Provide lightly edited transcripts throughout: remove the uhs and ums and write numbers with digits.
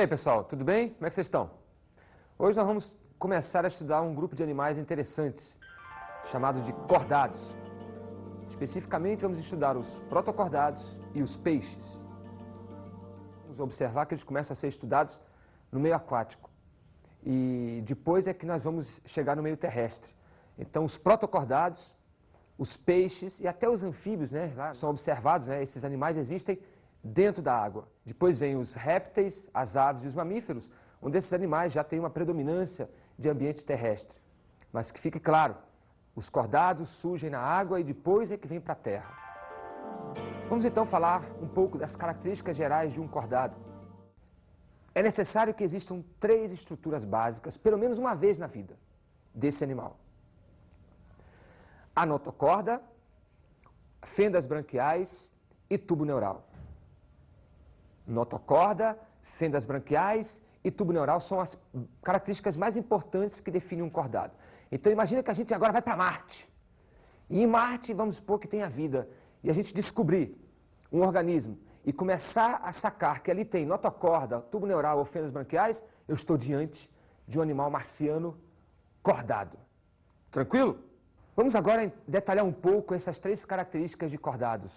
aí, pessoal, tudo bem? Como é que vocês estão? Hoje nós vamos começar a estudar um grupo de animais interessantes, chamado de cordados. Especificamente, vamos estudar os protocordados e os peixes. Vamos observar que eles começam a ser estudados no meio aquático. E depois é que nós vamos chegar no meio terrestre. Então, os protocordados, os peixes e até os anfíbios, né, são observados, né, esses animais existem dentro da água. Depois vem os répteis, as aves e os mamíferos, onde esses animais já têm uma predominância de ambiente terrestre. Mas que fique claro, os cordados surgem na água e depois é que vem para a terra. Vamos então falar um pouco das características gerais de um cordado. É necessário que existam 3 estruturas básicas, pelo menos uma vez na vida, desse animal. A notocorda, fendas branquiais e tubo neural. Notocorda, fendas branquiais e tubo neural são as características mais importantes que definem um cordado. Então imagina que a gente agora vai para Marte. E em Marte vamos supor que tenha vida. E a gente descobrir um organismo e começar a sacar que ali tem notocorda, tubo neural ou fendas branquiais, eu estou diante de um animal marciano cordado. Tranquilo? Vamos agora detalhar um pouco essas 3 características de cordados.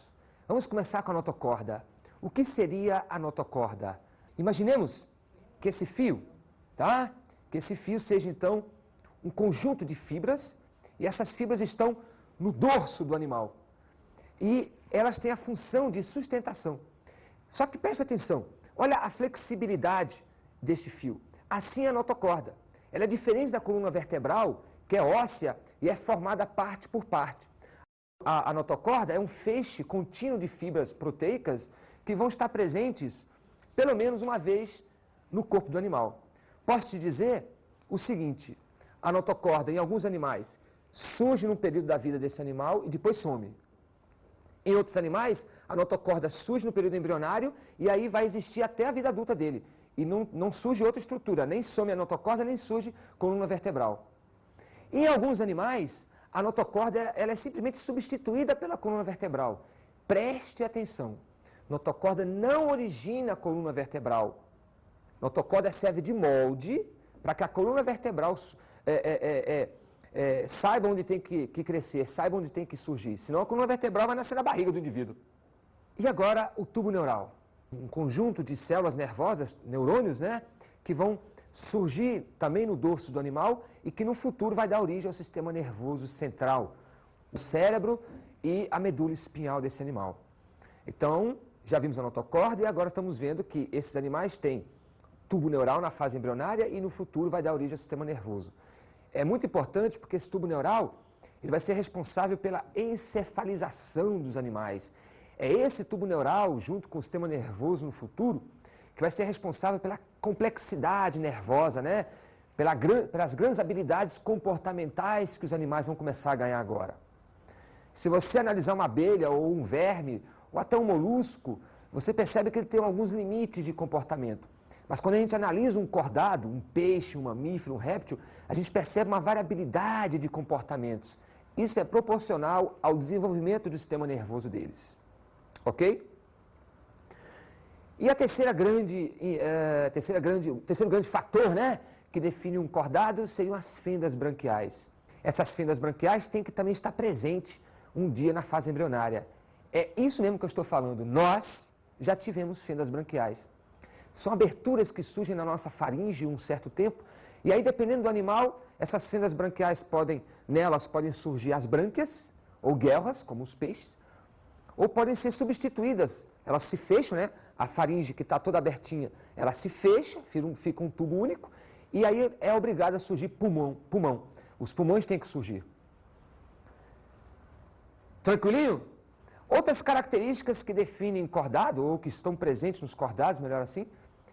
Vamos começar com a notocorda. O que seria a notocorda? Imaginemos que esse fio, tá? Que esse fio seja então um conjunto de fibras e essas fibras estão no dorso do animal. E elas têm a função de sustentação. Só que preste atenção, olha a flexibilidade desse fio. Assim é a notocorda. Ela é diferente da coluna vertebral, que é óssea e é formada parte por parte. A notocorda é um feixe contínuo de fibras proteicas que vão estar presentes pelo menos uma vez no corpo do animal. Posso te dizer o seguinte, a notocorda em alguns animais surge num período da vida desse animal e depois some. Em outros animais, a notocorda surge no período embrionário e aí vai existir até a vida adulta dele. E não surge outra estrutura, nem some a notocorda, nem surge coluna vertebral. Em alguns animais, a notocorda ela é simplesmente substituída pela coluna vertebral. Preste atenção. Notocorda não origina a coluna vertebral. Notocorda serve de molde para que a coluna vertebral saiba onde tem que crescer, saiba onde tem que surgir. Senão a coluna vertebral vai nascer na barriga do indivíduo. E agora o tubo neural. Um conjunto de células nervosas, neurônios, né, que vão surgir também no dorso do animal e que no futuro vai dar origem ao sistema nervoso central, o cérebro e a medula espinhal desse animal. Então, já vimos a notocorda e agora estamos vendo que esses animais têm tubo neural na fase embrionária e no futuro vai dar origem ao sistema nervoso. É muito importante porque esse tubo neural ele vai ser responsável pela encefalização dos animais. É esse tubo neural, junto com o sistema nervoso no futuro, que vai ser responsável pela complexidade nervosa, né? Pelas grandes habilidades comportamentais que os animais vão começar a ganhar agora. Se você analisar uma abelha ou um verme, ou até um molusco, você percebe que ele tem alguns limites de comportamento. Mas quando a gente analisa um cordado, um peixe, um mamífero, um réptil, a gente percebe uma variabilidade de comportamentos. Isso é proporcional ao desenvolvimento do sistema nervoso deles. Ok? E o terceiro grande fator, né, que define um cordado seriam as fendas branquiais. Essas fendas branquiais têm que também estar presentes um dia na fase embrionária. É isso mesmo que eu estou falando. Nós já tivemos fendas branquiais. São aberturas que surgem na nossa faringe um certo tempo, e aí, dependendo do animal, essas fendas branquiais nelas podem surgir as brânquias, ou guelras, como os peixes, ou podem ser substituídas. Elas se fecham, né? A faringe que está toda abertinha, ela se fecha, fica um tubo único, e aí é obrigado a surgir pulmão. Os pulmões têm que surgir. Tranquilinho? Outras características que definem cordado, ou que estão presentes nos cordados, melhor assim,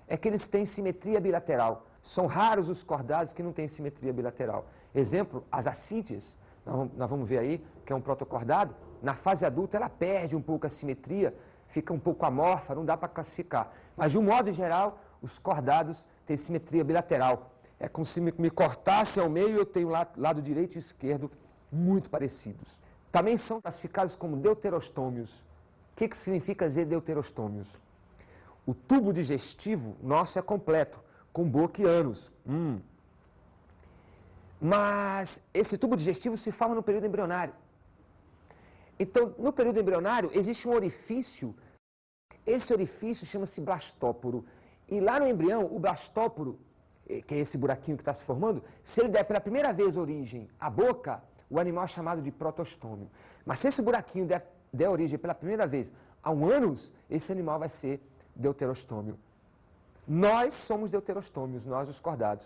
é que eles têm simetria bilateral. São raros os cordados que não têm simetria bilateral. Exemplo, as assídeas, nós vamos ver aí, que é um protocordado, na fase adulta ela perde um pouco a simetria, fica um pouco amorfa, não dá para classificar. Mas de um modo geral, os cordados têm simetria bilateral. É como se me cortasse ao meio e eu tenho lado direito e esquerdo muito parecidos. Também são classificados como deuterostômios. O que significa dizer deuterostômios? O tubo digestivo nosso é completo, com boca e ânus. Mas esse tubo digestivo se forma no período embrionário. Então, no período embrionário, existe um orifício. Esse orifício chama-se blastóporo. E lá no embrião, o blastóporo, que é esse buraquinho que está se formando, se ele der pela primeira vez origem à boca, o animal é chamado de protostômio. Mas se esse buraquinho der origem pela primeira vez a um ânus, esse animal vai ser deuterostômio. Nós somos deuterostômios, nós os cordados.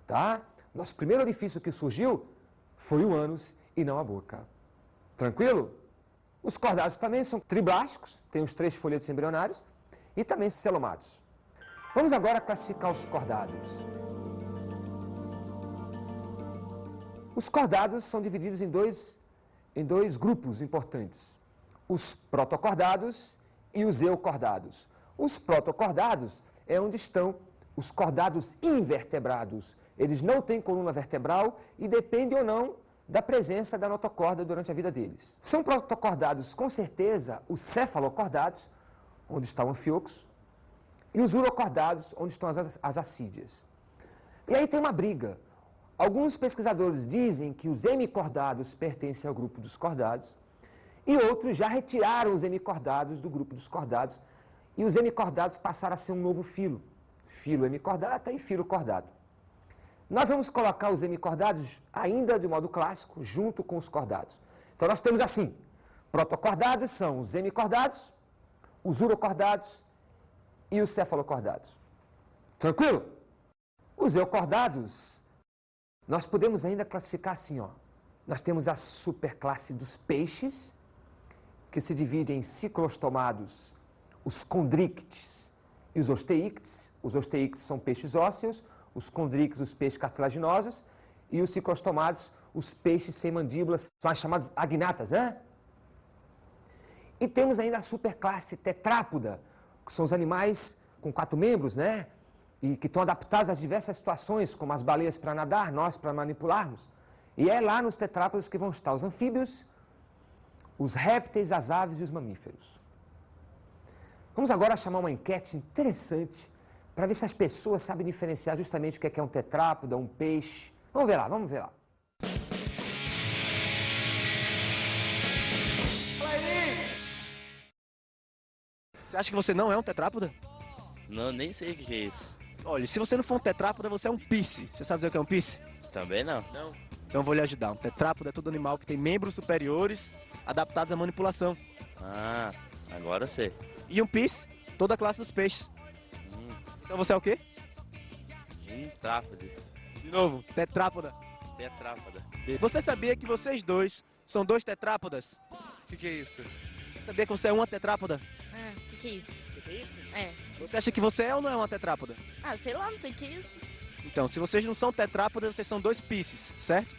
Tá? Nosso primeiro orifício que surgiu foi o ânus e não a boca. Tranquilo? Os cordados também são triblásticos, têm os 3 folhetos embrionários, e também celomados. Vamos agora classificar os cordados. Os cordados são divididos em dois grupos importantes. Os protocordados e os eucordados. Os protocordados é onde estão os cordados invertebrados. Eles não têm coluna vertebral e dependem ou não da presença da notocorda durante a vida deles. São protocordados, com certeza, os cefalocordados, onde está o anfíoxo, e os urocordados, onde estão as assídeas. E aí tem uma briga. Alguns pesquisadores dizem que os hemicordados pertencem ao grupo dos cordados, e outros já retiraram os hemicordados do grupo dos cordados, e os hemicordados passaram a ser um novo filo. Filo hemicordata e filo cordado. Nós vamos colocar os hemicordados, ainda de modo clássico, junto com os cordados. Então nós temos assim, protocordados são os hemicordados, os urocordados e os cefalocordados. Tranquilo? Os eucordados, nós podemos ainda classificar assim, ó. Nós temos a superclasse dos peixes, que se divide em ciclostomados, os condrictes e os osteíctes. Os osteíctes são peixes ósseos, os condrictes, os peixes cartilaginosos, e os ciclostomados, os peixes sem mandíbulas, são as chamadas agnatas, né? E temos ainda a superclasse tetrápoda, que são os animais com 4 membros, né? E que estão adaptados às diversas situações, como as baleias para nadar, nós para manipularmos. E é lá nos tetrápodas que vão estar os anfíbios, os répteis, as aves e os mamíferos. Vamos agora chamar uma enquete interessante para ver se as pessoas sabem diferenciar justamente o que é um tetrápoda, um peixe. Vamos ver lá, vamos ver lá. Você acha que você não é um tetrápoda? Não, nem sei o que é isso. Olha, se você não for um tetrápoda, você é um pisci. Você sabe dizer o que é um pisci? Também não. Não. Então eu vou lhe ajudar. Um tetrápoda é todo animal que tem membros superiores adaptados à manipulação. Ah, agora eu sei. E um pisci, toda a classe dos peixes. Então você é o quê? Trápode. De novo, tetrápoda. Tetrápoda. Você sabia que vocês dois são 2 tetrápodas? O que é isso? Sabia que você é uma tetrápoda? Ah, que é isso? É. Você acha que você é ou não é uma tetrápoda? Ah, sei lá, não sei o que é isso. Então, se vocês não são tetrápodas, vocês são 2 piscis, certo?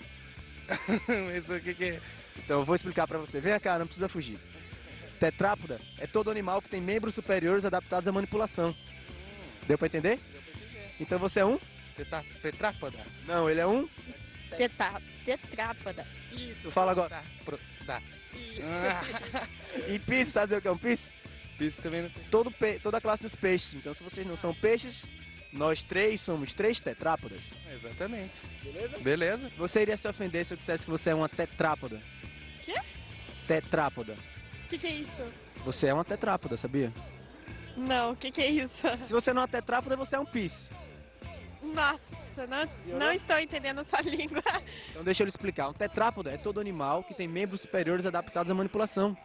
Isso o que é? Então eu vou explicar pra você. Vem cá, não precisa fugir. Tetrápoda é todo animal que tem membros superiores adaptados à manipulação. Deu pra entender? Então você é um? Tetrápoda? Não, ele é um? Tetrápoda. Isso, fala agora. Tá. E pisci, sabe o que é um pisci? Pisci também não sei. Toda a classe dos peixes. Então se vocês não são peixes, nós 3 somos 3 tetrápodas. Exatamente. Beleza? Beleza. Você iria se ofender se eu dissesse que você é uma tetrápoda? Quê? Tetrápoda. O que é isso? Você é uma tetrápoda, sabia? Não, o que é isso? Se você não é uma tetrápoda, você é um pisci. Nossa, não estou entendendo sua língua. Então deixa eu lhe explicar. Um tetrápoda é todo animal que tem membros superiores adaptados à manipulação.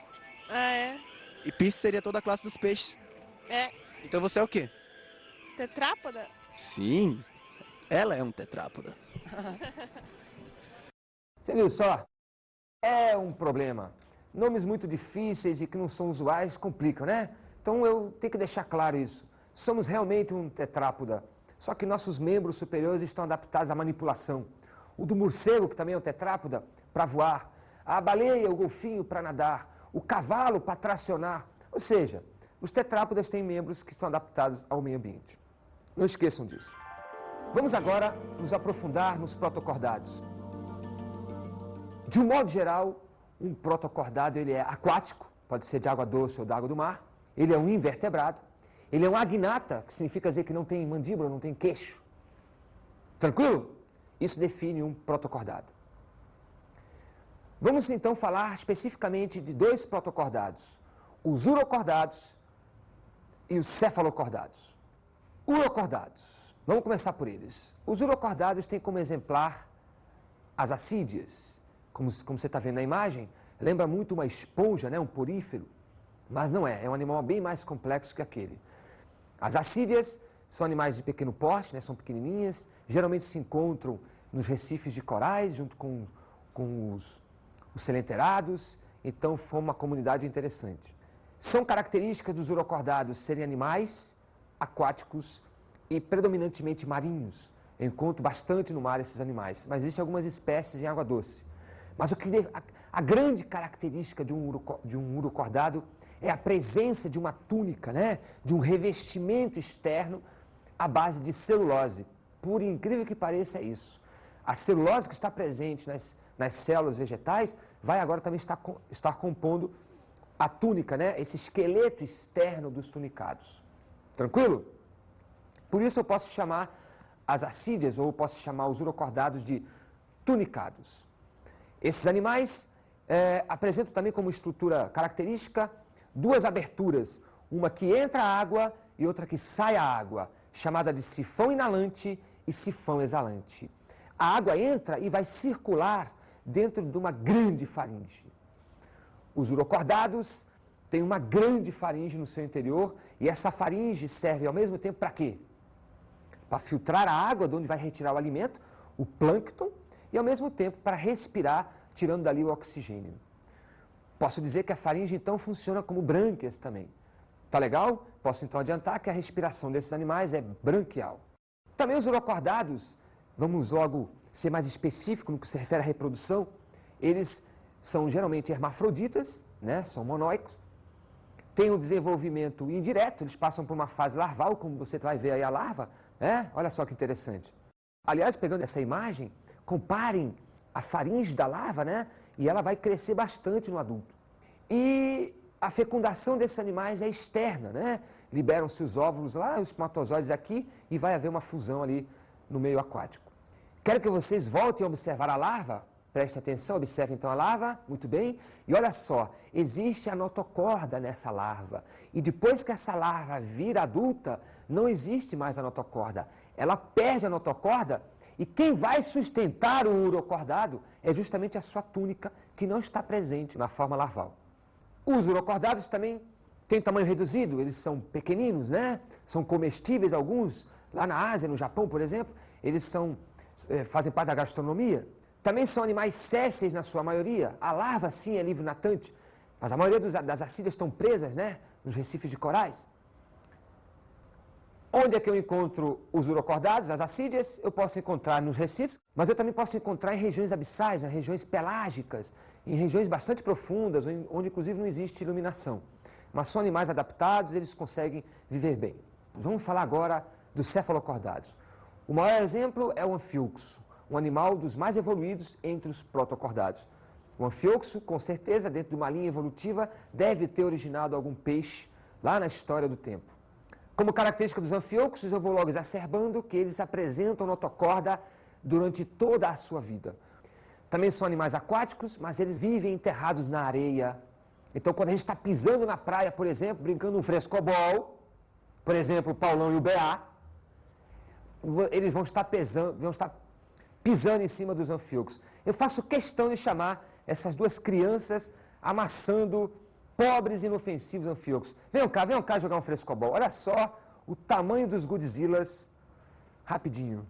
Ah, é? E pisci seria toda a classe dos peixes. É. Então você é o quê? Tetrápoda? Sim, ela é um tetrápoda. Você viu só? É um problema. Nomes muito difíceis e que não são usuais complicam, né? Então eu tenho que deixar claro isso. Somos realmente um tetrápoda, só que nossos membros superiores estão adaptados à manipulação. O do morcego, que também é um tetrápoda, para voar. A baleia, o golfinho, para nadar. O cavalo, para tracionar. Ou seja, os tetrápodas têm membros que estão adaptados ao meio ambiente. Não esqueçam disso. Vamos agora nos aprofundar nos protocordados. De um modo geral, um protocordado ele é aquático, pode ser de água doce ou da água do mar. Ele é um invertebrado. Ele é um agnata, que significa dizer que não tem mandíbula, não tem queixo. Tranquilo? Isso define um protocordado. Vamos então falar especificamente de dois protocordados, os urocordados e os cefalocordados. Urocordados, vamos começar por eles. Os urocordados têm como exemplar as assídeas, como você está vendo na imagem, lembra muito uma esponja, né, um porífero, mas não é um animal bem mais complexo que aquele. As assídeas são animais de pequeno porte, né, são pequenininhas, geralmente se encontram nos recifes de corais, junto com os selenterados, então foi uma comunidade interessante. São características dos urocordados serem animais aquáticos e predominantemente marinhos. Eu encontro bastante no mar esses animais, mas existem algumas espécies em água doce. Mas a grande característica de um urocordado é a presença de uma túnica, né? De um revestimento externo à base de celulose. Por incrível que pareça, é isso. A celulose que está presente nas células vegetais vai agora também estar compondo a túnica, né? Esse esqueleto externo dos tunicados. Tranquilo? Por isso eu posso chamar as assídeas, ou posso chamar os urocordados de tunicados. Esses animais apresentam também como estrutura característica duas aberturas, uma que entra a água e outra que sai a água, chamada de sifão inalante e sifão exalante. A água entra e vai circular dentro de uma grande faringe. Os urocordados têm uma grande faringe no seu interior e essa faringe serve ao mesmo tempo para quê? Para filtrar a água de onde vai retirar o alimento, o plâncton, e ao mesmo tempo para respirar, tirando dali o oxigênio. Posso dizer que a faringe então funciona como brânquias também. Tá legal? Posso então adiantar que a respiração desses animais é branquial. Também os urocordados, vamos logo ser mais específico no que se refere à reprodução, eles são geralmente hermafroditas, né? São monóicos, têm um desenvolvimento indireto, eles passam por uma fase larval, como você vai ver aí a larva, né? Olha só que interessante. Aliás, pegando essa imagem, comparem a faringe da larva, né? E ela vai crescer bastante no adulto. E a fecundação desses animais é externa, né? Liberam-se os óvulos lá, os espermatozoides aqui, e vai haver uma fusão ali no meio aquático. Quero que vocês voltem a observar a larva. Preste atenção, observe então a larva, muito bem. E olha só, existe a notocorda nessa larva. E depois que essa larva vira adulta, não existe mais a notocorda. Ela perde a notocorda e quem vai sustentar o urocordado é justamente a sua túnica, que não está presente na forma larval. Os urocordados também têm tamanho reduzido, eles são pequeninos, né? São comestíveis alguns. Lá na Ásia, no Japão, por exemplo, eles fazem parte da gastronomia. Também são animais sésseis na sua maioria. A larva, sim, é livre natante, mas a maioria das assídeas estão presas, né? Nos recifes de corais. Onde é que eu encontro os urocordados, as assídeas? Eu posso encontrar nos recifes, mas eu também posso encontrar em regiões abissais, em regiões pelágicas, em regiões bastante profundas, onde inclusive não existe iluminação. Mas são animais adaptados, eles conseguem viver bem. Vamos falar agora dos cefalocordados. O maior exemplo é o anfíoxo, um animal dos mais evoluídos entre os protocordados. O anfíoxo, com certeza, dentro de uma linha evolutiva, deve ter originado algum peixe lá na história do tempo. Como característica dos anfíoxos, eu vou logo exacerbando que eles apresentam notocorda durante toda a sua vida. Também são animais aquáticos, mas eles vivem enterrados na areia. Então, quando a gente está pisando na praia, por exemplo, brincando um frescobol, por exemplo, o Paulão e o Beá, eles vão estar pisando em cima dos anfíoxos. Eu faço questão de chamar essas duas crianças amassando pobres e inofensivos anfíoxos. Venham cá jogar um frescobol. Olha só o tamanho dos Godzillas. Rapidinho.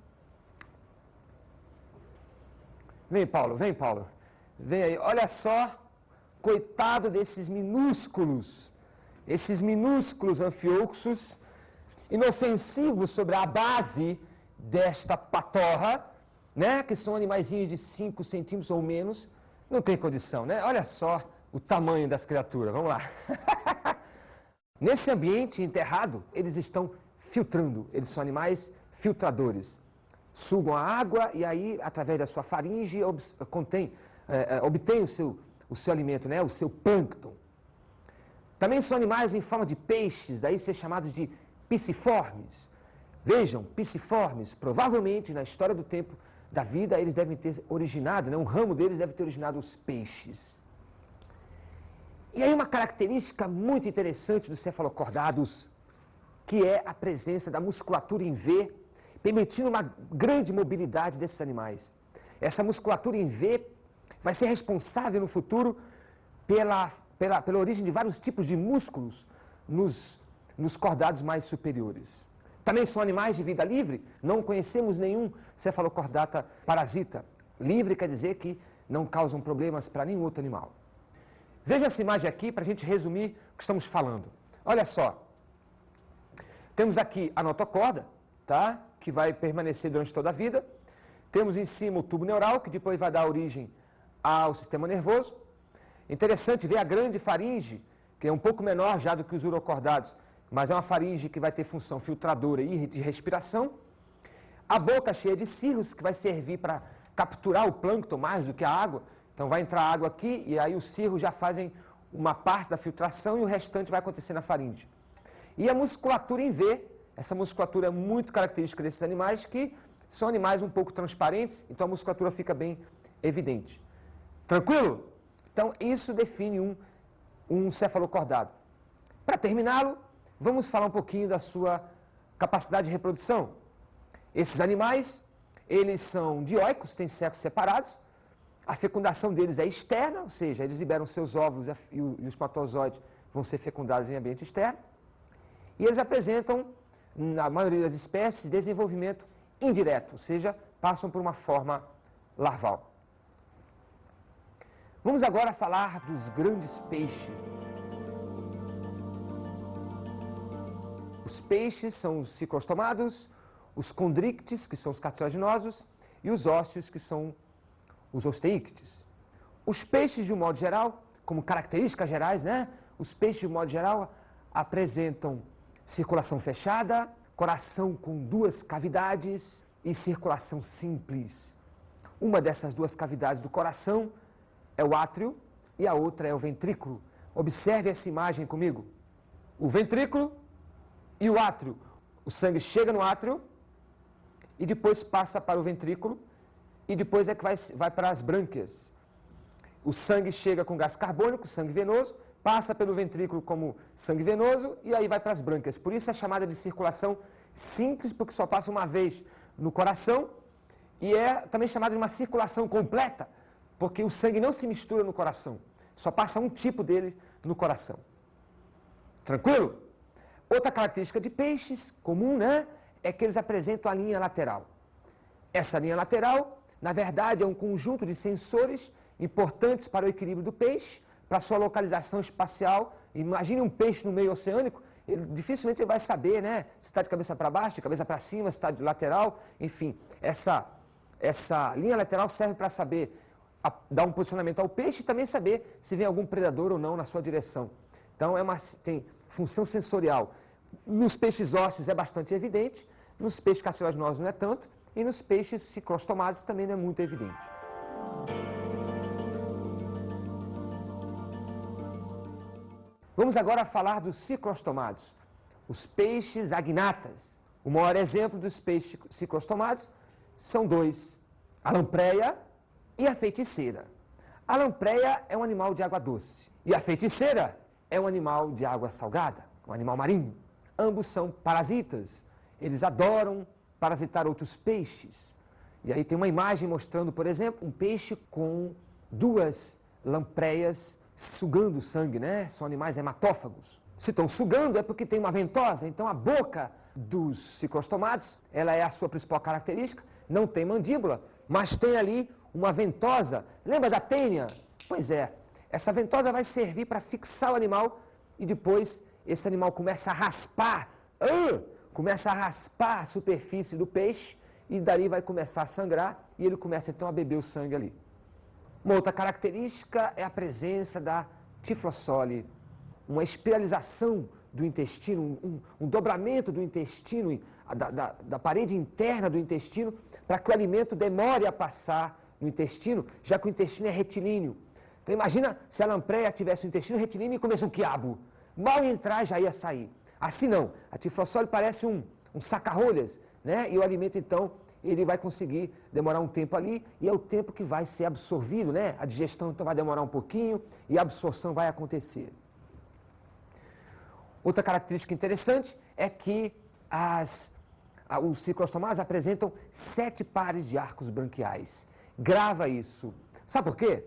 Vem, Paulo. Vem aí. Olha só, coitado desses minúsculos anfíoxos, inofensivos sobre a base desta patorra, né? Que são animaizinhos de 5 centímetros ou menos. Não tem condição, né? Olha só o tamanho das criaturas, vamos lá. Nesse ambiente enterrado, eles estão filtrando, eles são animais filtradores. Sugam a água e aí, através da sua faringe, obtém o seu alimento, né? O seu plâncton. Também são animais em forma de peixes, daí ser chamados de pisciformes. Vejam, pisciformes, provavelmente na história do tempo da vida, eles devem ter originado, né, um ramo deles deve ter originado os peixes. E aí uma característica muito interessante dos cefalocordados, que é a presença da musculatura em V, permitindo uma grande mobilidade desses animais. Essa musculatura em V vai ser responsável no futuro pela origem de vários tipos de músculos nos cordados mais superiores. Também são animais de vida livre, não conhecemos nenhum cefalocordata parasita. Livre quer dizer que não causam problemas para nenhum outro animal. Veja essa imagem aqui para a gente resumir o que estamos falando. Olha só, temos aqui a notocorda, tá? Que vai permanecer durante toda a vida. Temos em cima o tubo neural, que depois vai dar origem ao sistema nervoso. Interessante ver a grande faringe, que é um pouco menor já do que os urocordados, mas é uma faringe que vai ter função filtradora e de respiração. A boca cheia de cirros, que vai servir para capturar o plâncton mais do que a água. Então vai entrar água aqui e aí os cirros já fazem uma parte da filtração e o restante vai acontecer na faringe. E a musculatura em V, essa musculatura é muito característica desses animais, que são animais um pouco transparentes, então a musculatura fica bem evidente. Tranquilo? Então isso define um cefalocordado. Para terminá-lo, vamos falar um pouquinho da sua capacidade de reprodução. Esses animais, eles são dioicos, têm sexos separados. A fecundação deles é externa, ou seja, eles liberam seus óvulos e os espermatozoides vão ser fecundados em ambiente externo. E eles apresentam, na maioria das espécies, desenvolvimento indireto, ou seja, passam por uma forma larval. Vamos agora falar dos grandes peixes. Os peixes são os ciclostomados, os condrictes, que são os cartilaginosos, e os ósseos, que são os osteíctes. Os peixes, de um modo geral, como características gerais, né? Os peixes, de um modo geral, apresentam circulação fechada, coração com 2 cavidades e circulação simples. Uma dessas 2 cavidades do coração é o átrio e a outra é o ventrículo. Observe essa imagem comigo. O ventrículo e o átrio. O sangue chega no átrio e depois passa para o ventrículo e depois é que vai para as brânquias. O sangue chega com gás carbônico, sangue venoso, passa pelo ventrículo como sangue venoso e aí vai para as brânquias. Por isso é chamada de circulação simples, porque só passa uma vez no coração, e é também chamada de uma circulação completa, porque o sangue não se mistura no coração, só passa um tipo dele no coração. Tranquilo? Outra característica de peixes, comum, né, é que eles apresentam a linha lateral. Essa linha lateral, na verdade, é um conjunto de sensores importantes para o equilíbrio do peixe, para sua localização espacial. Imagine um peixe no meio oceânico, dificilmente ele vai saber, né, se está de cabeça para baixo, de cabeça para cima, se está de lateral, enfim. Essa linha lateral serve para saber dar um posicionamento ao peixe e também saber se vem algum predador ou não na sua direção. Então tem função sensorial. Nos peixes ósseos é bastante evidente, nos peixes cartilaginosos não é tanto, e nos peixes ciclostomados também não é muito evidente. Vamos agora falar dos ciclostomados, os peixes agnatas. O maior exemplo dos peixes ciclostomados são 2, a lampreia e a feiticeira. A lampreia é um animal de água doce e a feiticeira é um animal de água salgada, um animal marinho. Ambos são parasitas, eles adoram parasitar outros peixes. E aí tem uma imagem mostrando, por exemplo, um peixe com 2 lampreias sugando sangue, né? São animais hematófagos. Se estão sugando é porque tem uma ventosa, então a boca dos ciclostomados, ela é a sua principal característica, não tem mandíbula, mas tem ali uma ventosa. Lembra da tênia? Pois é, essa ventosa vai servir para fixar o animal e depois esse animal começa a raspar, a superfície do peixe e dali vai começar a sangrar e ele começa então a beber o sangue ali. Uma outra característica é a presença da tiflossole, uma espiralização do intestino, um dobramento do intestino, da parede interna do intestino, para que o alimento demore a passar no intestino, já que o intestino é retilíneo. Então imagina se a lampreia tivesse o intestino retilíneo e começa um quiabo. Mal entrar já ia sair. Assim não, a tiflossole parece um saca-rolhas, né? E o alimento, então, ele vai conseguir demorar um tempo ali, e é o tempo que vai ser absorvido, né? A digestão, então, vai demorar um pouquinho, e a absorção vai acontecer. Outra característica interessante é que os ciclostomados apresentam 7 pares de arcos branquiais. Grava isso. Sabe por quê?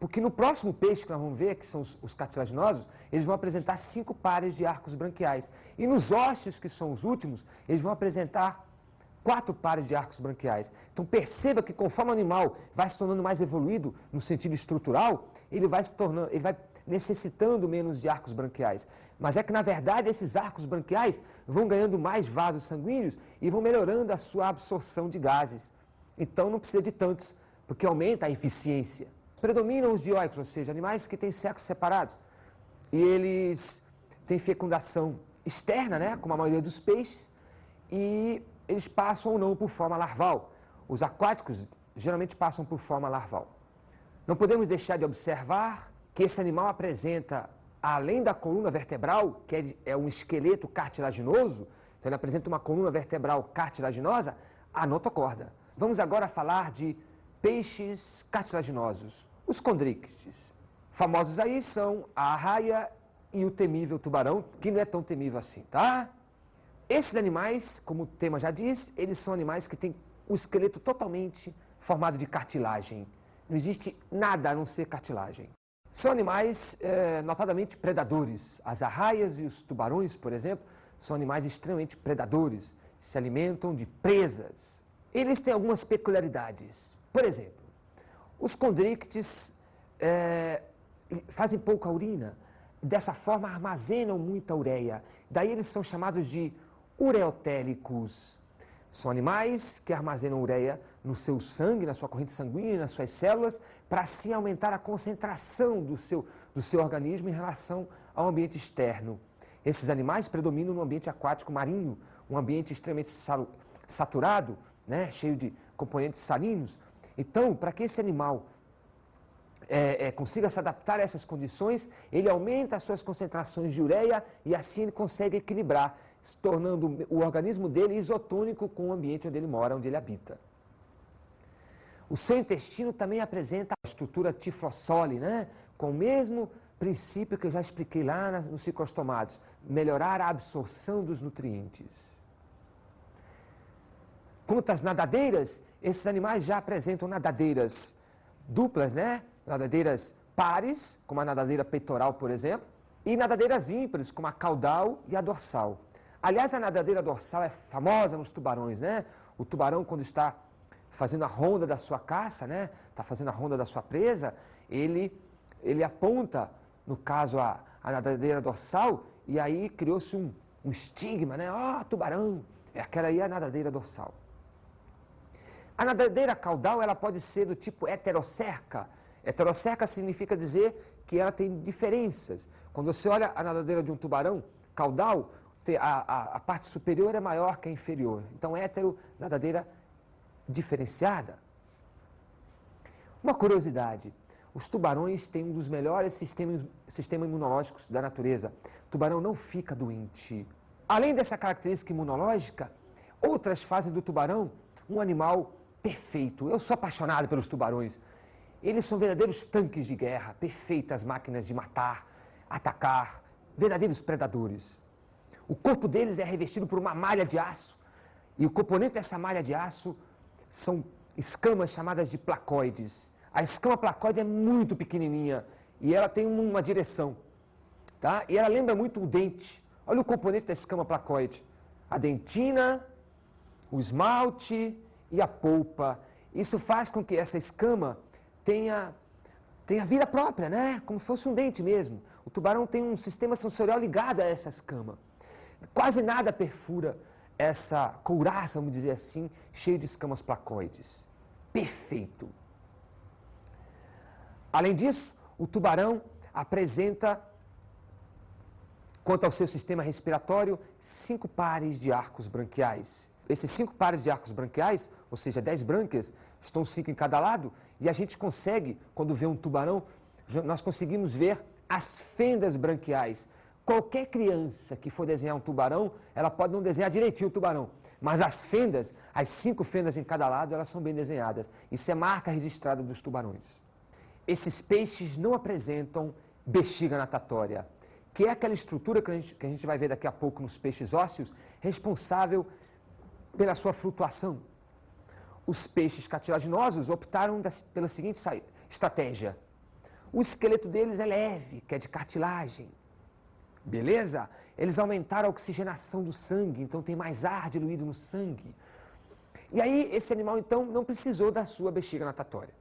Porque no próximo peixe que nós vamos ver, que são os cartilaginosos, eles vão apresentar 5 pares de arcos branquiais. E nos ósseos, que são os últimos, eles vão apresentar 4 pares de arcos branquiais. Então perceba que conforme o animal vai se tornando mais evoluído no sentido estrutural, ele vai necessitando menos de arcos branquiais. Mas é que, na verdade, esses arcos branquiais vão ganhando mais vasos sanguíneos e vão melhorando a sua absorção de gases. Então não precisa de tantos, porque aumenta a eficiência. Predominam os dioicos, ou seja, animais que têm sexos separados. E eles têm fecundação externa, né, como a maioria dos peixes, e eles passam ou não por forma larval. Os aquáticos geralmente passam por forma larval. Não podemos deixar de observar que esse animal apresenta, além da coluna vertebral, que é um esqueleto cartilaginoso, então ele apresenta uma coluna vertebral cartilaginosa, a notocorda. Vamos agora falar de peixes cartilaginosos, os condríctides. Famosos aí são a arraia e o temível tubarão, que não é tão temível assim, tá? Esses animais, como o tema já diz, eles são animais que têm o esqueleto totalmente formado de cartilagem. Não existe nada a não ser cartilagem. São animais notadamente predadores. As arraias e os tubarões, por exemplo, são animais extremamente predadores. Se alimentam de presas. Eles têm algumas peculiaridades. Por exemplo, os condríctides fazem pouca urina. Dessa forma, armazenam muita ureia. Daí eles são chamados de ureotélicos. São animais que armazenam ureia no seu sangue, na sua corrente sanguínea, nas suas células, para assim aumentar a concentração do seu organismo em relação ao ambiente externo. Esses animais predominam no ambiente aquático marinho, um ambiente extremamente saturado, né, cheio de componentes salinos. Então, para que esse animal consiga se adaptar a essas condições, ele aumenta as suas concentrações de ureia e assim ele consegue equilibrar, se tornando o organismo dele isotônico com o ambiente onde ele mora, onde ele habita. O seu intestino também apresenta a estrutura tiflossole, né? Com o mesmo princípio que eu já expliquei lá nos ciclostomados, melhorar a absorção dos nutrientes. Quanto às nadadeiras, esses animais já apresentam nadadeiras duplas, né? Nadadeiras pares, como a nadadeira peitoral, por exemplo, e nadadeiras ímpares, como a caudal e a dorsal. Aliás, a nadadeira dorsal é famosa nos tubarões, né? O tubarão, quando está fazendo a ronda da sua caça, né? Está fazendo a ronda da sua presa, ele aponta, no caso, a nadadeira dorsal, e aí criou-se um estigma, né? Tubarão! Aquela aí é a nadadeira dorsal. A nadadeira caudal, ela pode ser do tipo heterocerca. Heterocerca significa dizer que ela tem diferenças. Quando você olha a nadadeira de um tubarão caudal, a parte superior é maior que a inferior. Então, hétero, nadadeira diferenciada. Uma curiosidade, os tubarões têm um dos melhores sistemas imunológicos da natureza. O tubarão não fica doente. Além dessa característica imunológica, outras fazem do tubarão um animal perfeito. Eu sou apaixonado pelos tubarões. Eles são verdadeiros tanques de guerra, perfeitas máquinas de matar, atacar, verdadeiros predadores. O corpo deles é revestido por uma malha de aço, e o componente dessa malha de aço são escamas chamadas de placoides. A escama placoide é muito pequenininha e ela tem uma direção, tá? E ela lembra muito o dente. Olha o componente da escama placoide. A dentina, o esmalte e a polpa. Isso faz com que essa escama tenha vida própria, né? Como se fosse um dente mesmo. O tubarão tem um sistema sensorial ligado a essa escama. Quase nada perfura essa couraça, vamos dizer assim, cheia de escamas placoides. Perfeito. Além disso, o tubarão apresenta, quanto ao seu sistema respiratório, 5 pares de arcos branquiais. Esses 5 pares de arcos branquiais, ou seja, 10 brânquias, estão 5 em cada lado, e a gente consegue, quando vê um tubarão, nós conseguimos ver as fendas branquiais, Qualquer criança que for desenhar um tubarão, ela pode não desenhar direitinho o tubarão, mas as fendas, as 5 fendas em cada lado, elas são bem desenhadas. Isso é marca registrada dos tubarões. Esses peixes não apresentam bexiga natatória, que é aquela estrutura que a gente vai ver daqui a pouco nos peixes ósseos, responsável pela sua flutuação. Os peixes cartilaginosos optaram pela seguinte estratégia. O esqueleto deles é leve, que é de cartilagem. Beleza? Eles aumentaram a oxigenação do sangue, então tem mais ar diluído no sangue. E aí, esse animal, então, não precisou da sua bexiga natatória.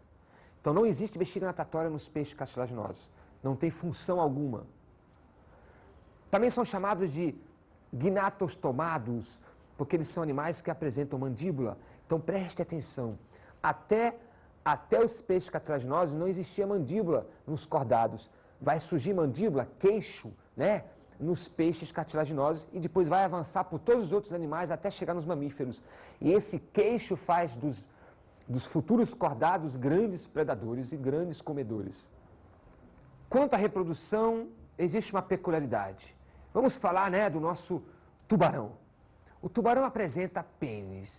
Então, não existe bexiga natatória nos peixes cartilaginosos. Não tem função alguma. Também são chamados de gnatostomados, porque eles são animais que apresentam mandíbula. Então, preste atenção. Até os peixes cartilaginosos não existia mandíbula nos cordados. Vai surgir mandíbula, queixo, né, nos peixes cartilaginosos e depois vai avançar por todos os outros animais até chegar nos mamíferos. E esse queixo faz dos futuros cordados grandes predadores e grandes comedores. Quanto à reprodução, existe uma peculiaridade. Vamos falar, né, do nosso tubarão. O tubarão apresenta pênis.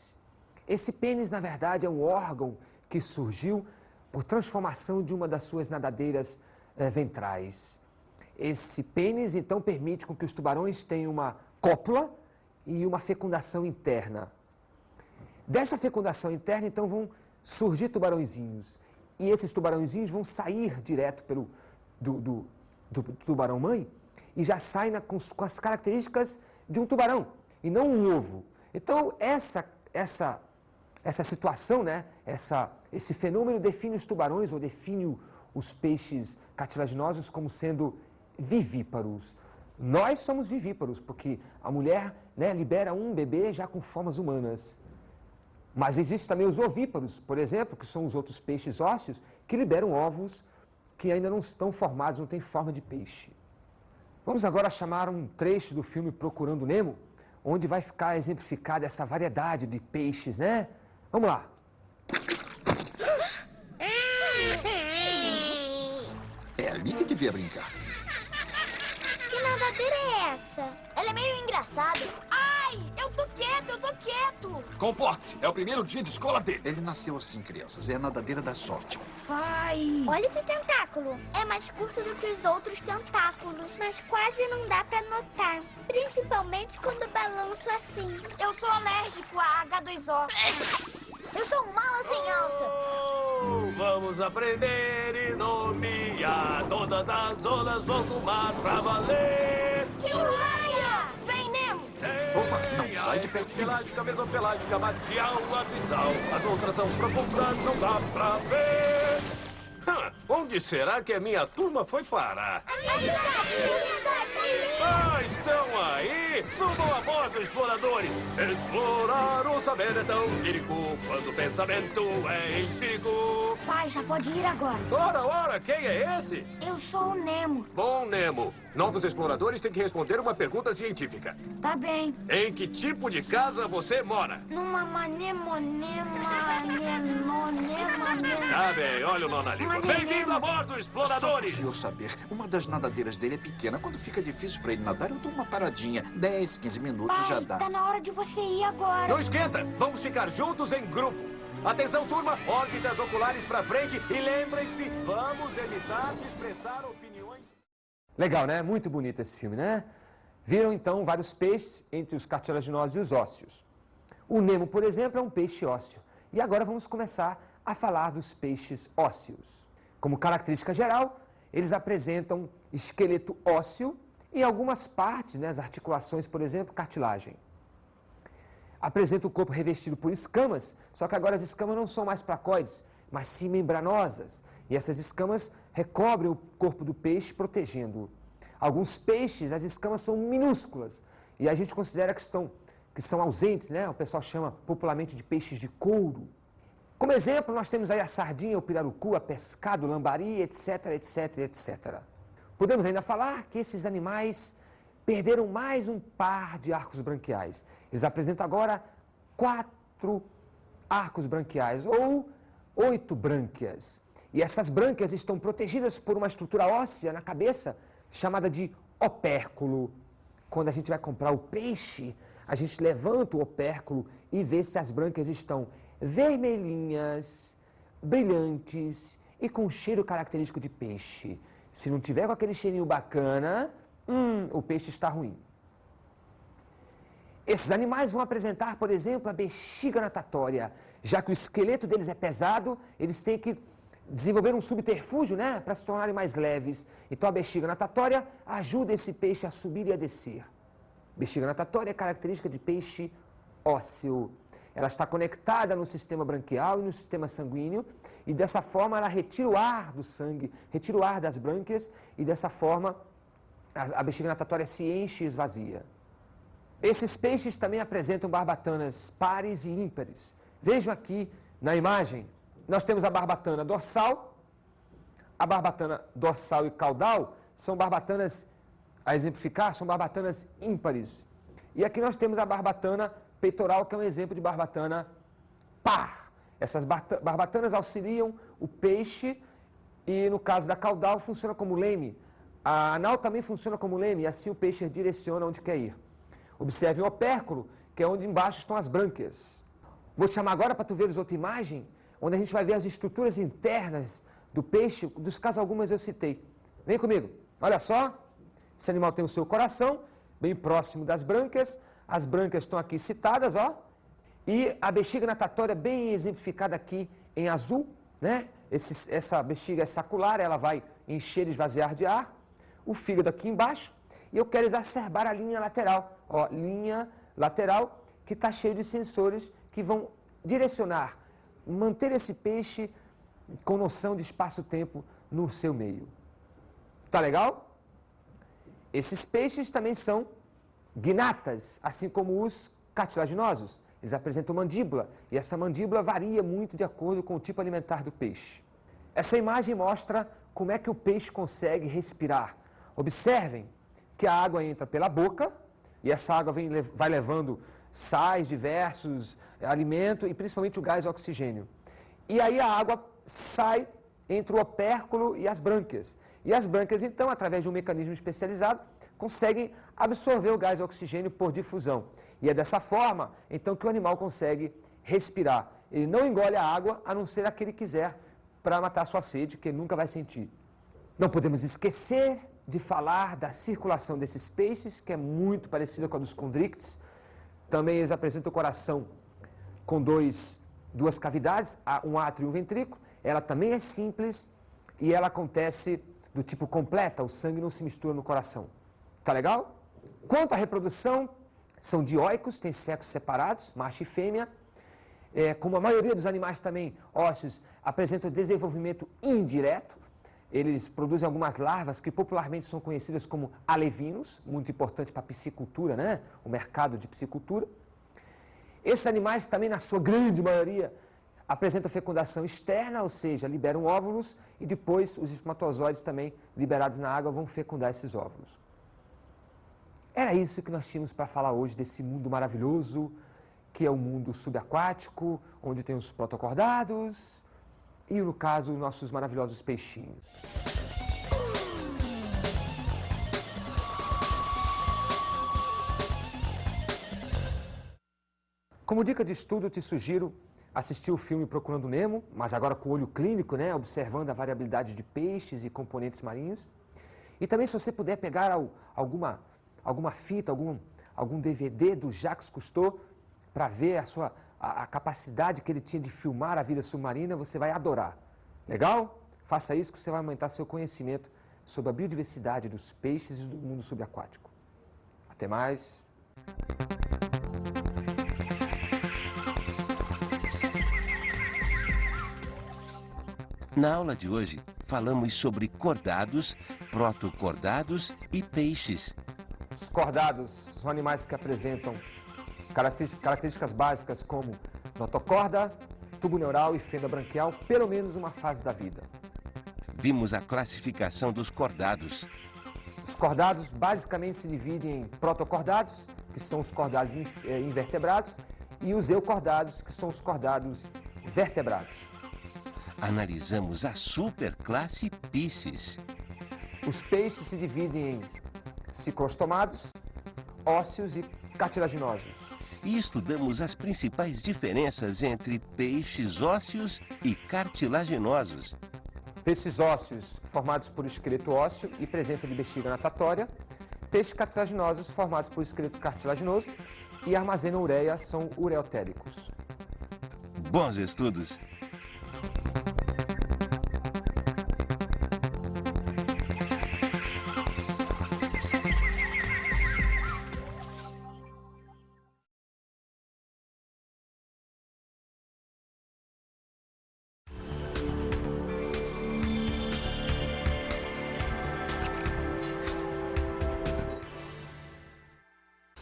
Esse pênis, na verdade, é um órgão que surgiu por transformação de uma das suas nadadeiras ventrais. Esse pênis, então, permite com que os tubarões tenham uma cópula e uma fecundação interna. Dessa fecundação interna, então, vão surgir tubarõezinhos. E esses tubarõezinhos vão sair direto do tubarão-mãe e já saem com as características de um tubarão, e não um ovo. Então, essa situação, né, esse fenômeno define os tubarões, ou define os peixes cartilaginosos como sendo vivíparos. Nós somos vivíparos, porque a mulher, né, libera um bebê já com formas humanas. Mas existem também os ovíparos, por exemplo, que são os outros peixes ósseos, que liberam ovos que ainda não estão formados, não têm forma de peixe. Vamos agora chamar um trecho do filme Procurando Nemo, onde vai ficar exemplificada essa variedade de peixes, né? Vamos lá. É ali que devia brincar. Que nadadeira é essa? Ela é meio engraçada. Ai, eu tô quieto. Comporte-se, é o primeiro dia de escola dele. Ele nasceu assim, crianças. É a nadadeira da sorte. Pai. Olha esse tentáculo. É mais curto do que os outros tentáculos, mas quase não dá pra notar. Principalmente quando balanço assim. Eu sou alérgico a H2O. Eu sou um mala sem alça. Vamos aprender e nomear. Todas as ondas vão no mar pra valer. Tio Raia! Vem, Nemo! Opa, não, sai de perto. Pelágica, mesopelágica, batial, abissal. As outras são profundas, não dá pra ver. Onde será que a minha turma foi parar? Estão aí! Subam a bordo, exploradores! Explorar o saber é tão lírico quando o pensamento é empírico. Pai, já pode ir agora. Ora, quem é esse? Eu sou o Nemo. Bom, Nemo. Novos exploradores têm que responder uma pergunta científica. Tá bem. Em que tipo de casa você mora? Numa Tá bem, olha o nó na língua. Bem-vindo a bordo, exploradores! Se eu saber, uma das nadadeiras dele é pequena. Quando fica difícil pra ele nadar, eu dou uma paradinha. 10, 15 minutos já dá. Tá na hora de você ir agora. Não esquenta! Vamos ficar juntos em grupo. Atenção, turma! Órbitas oculares pra frente e lembrem-se, vamos evitar de expressar opiniões... Legal, né? Muito bonito esse filme, né? Viram, então, vários peixes entre os cartilaginosos e os ósseos. O Nemo, por exemplo, é um peixe ósseo. E agora vamos começar a falar dos peixes ósseos. Como característica geral, eles apresentam esqueleto ósseo e algumas partes, né, as articulações, por exemplo, cartilagem. Apresenta o corpo revestido por escamas, só que agora as escamas não são mais placoides, mas sim membranosas. E essas escamas recobrem o corpo do peixe, protegendo-o. Alguns peixes, as escamas são minúsculas, e a gente considera que são ausentes, né? O pessoal chama popularmente de peixes de couro. Como exemplo, nós temos aí a sardinha, o pirarucu, a pescado, o lambari, etc, etc, etc. Podemos ainda falar que esses animais perderam mais um par de arcos branquiais. Eles apresentam agora 4 arcos branquiais, ou 8 brânquias. E essas brânquias estão protegidas por uma estrutura óssea na cabeça, chamada de opérculo. Quando a gente vai comprar o peixe, a gente levanta o opérculo e vê se as brânquias estão vermelhinhas, brilhantes e com cheiro característico de peixe. Se não tiver com aquele cheirinho bacana, o peixe está ruim. Esses animais vão apresentar, por exemplo, a bexiga natatória. Já que o esqueleto deles é pesado, eles têm que desenvolver um subterfúgio, né, para se tornarem mais leves. Então a bexiga natatória ajuda esse peixe a subir e a descer. Bexiga natatória é característica de peixe ósseo. Ela está conectada no sistema branquial e no sistema sanguíneo, e dessa forma ela retira o ar do sangue, retira o ar das brânquias, e dessa forma a bexiga natatória se enche e esvazia. Esses peixes também apresentam barbatanas pares e ímpares. Vejam aqui na imagem, nós temos a barbatana dorsal e caudal são barbatanas, a exemplificar, são barbatanas ímpares. E aqui nós temos a barbatana peitoral, que é um exemplo de barbatana par. Essas barbatanas auxiliam o peixe e, no caso da caudal, funciona como leme. A anal também funciona como leme, e assim o peixe direciona onde quer ir. Observe o opérculo, que é onde embaixo estão as brânquias. Vou te chamar agora para tu veres outra imagem, onde a gente vai ver as estruturas internas do peixe, dos quais algumas eu citei. Vem comigo. Olha só, esse animal tem o seu coração, bem próximo das brânquias. As brânquias estão aqui citadas, ó. E a bexiga natatória bem exemplificada aqui em azul, né? Essa bexiga é sacular, ela vai encher e esvaziar de ar. O fígado aqui embaixo. E eu quero exacerbar a linha lateral. Ó, linha lateral que está cheia de sensores que vão direcionar, manter esse peixe com noção de espaço-tempo no seu meio. Tá legal? Esses peixes também são gnatas, assim como os cartilaginosos. Eles apresentam mandíbula, e essa mandíbula varia muito de acordo com o tipo alimentar do peixe. Essa imagem mostra como é que o peixe consegue respirar. Observem que a água entra pela boca, e essa água vai levando sais diversos, alimento e principalmente o gás oxigênio. E aí a água sai entre o opérculo e as brânquias. E as brânquias, então, através de um mecanismo especializado, conseguem absorver o gás oxigênio por difusão. E é dessa forma, então, que o animal consegue respirar. Ele não engole a água, a não ser a que ele quiser, para matar sua sede, que ele nunca vai sentir. Não podemos esquecer de falar da circulação desses peixes, que é muito parecida com a dos condrictes. Também eles apresentam o coração com duas cavidades, um átrio e um ventrículo. Ela também é simples e ela acontece do tipo completa, o sangue não se mistura no coração. Tá legal? Quanto à reprodução, são dioicos, têm sexos separados, macho e fêmea. Como a maioria dos animais também ósseos, apresentam desenvolvimento indireto. Eles produzem algumas larvas que popularmente são conhecidas como alevinos, muito importante para a piscicultura, né? O mercado de piscicultura. Esses animais também, na sua grande maioria, apresentam fecundação externa, ou seja, liberam óvulos, e depois os espermatozoides também, liberados na água, vão fecundar esses óvulos. Era isso que nós tínhamos para falar hoje desse mundo maravilhoso, que é o mundo subaquático, onde tem os protocordados e, no caso, os nossos maravilhosos peixinhos. Como dica de estudo, eu te sugiro assistir o filme Procurando Nemo, mas agora com o olho clínico, né, observando a variabilidade de peixes e componentes marinhos. E também, se você puder pegar alguma fita, algum DVD do Jacques Cousteau, para ver a capacidade que ele tinha de filmar a vida submarina, você vai adorar. Legal? Faça isso que você vai aumentar seu conhecimento sobre a biodiversidade dos peixes e do mundo subaquático. Até mais. Na aula de hoje, falamos sobre cordados, protocordados e peixes. Os cordados são animais que apresentam características básicas como notocorda, tubo neural e fenda branquial, pelo menos uma fase da vida. Vimos a classificação dos cordados. Os cordados basicamente se dividem em protocordados, que são os cordados invertebrados, e os eucordados, que são os cordados vertebrados. Analisamos a superclasse Pisces. Os peixes se dividem em ciclostomados, ósseos e cartilaginosos. E estudamos as principais diferenças entre peixes ósseos e cartilaginosos. Peixes ósseos formados por esqueleto ósseo e presença de bexiga natatória. Peixes cartilaginosos formados por esqueleto cartilaginoso e armazenam ureia, são ureotéricos. Bons estudos!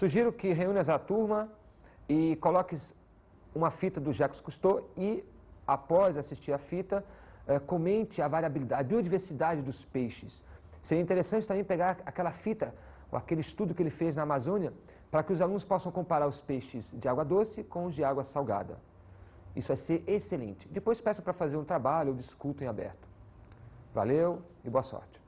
Sugiro que reúnas a turma e coloques uma fita do Jacques Cousteau e, após assistir a fita, comente a variabilidade, a biodiversidade dos peixes. Seria interessante também pegar aquela fita, ou aquele estudo que ele fez na Amazônia, para que os alunos possam comparar os peixes de água doce com os de água salgada. Isso vai ser excelente. Depois peço para fazer um trabalho ou discuto em aberto. Valeu e boa sorte.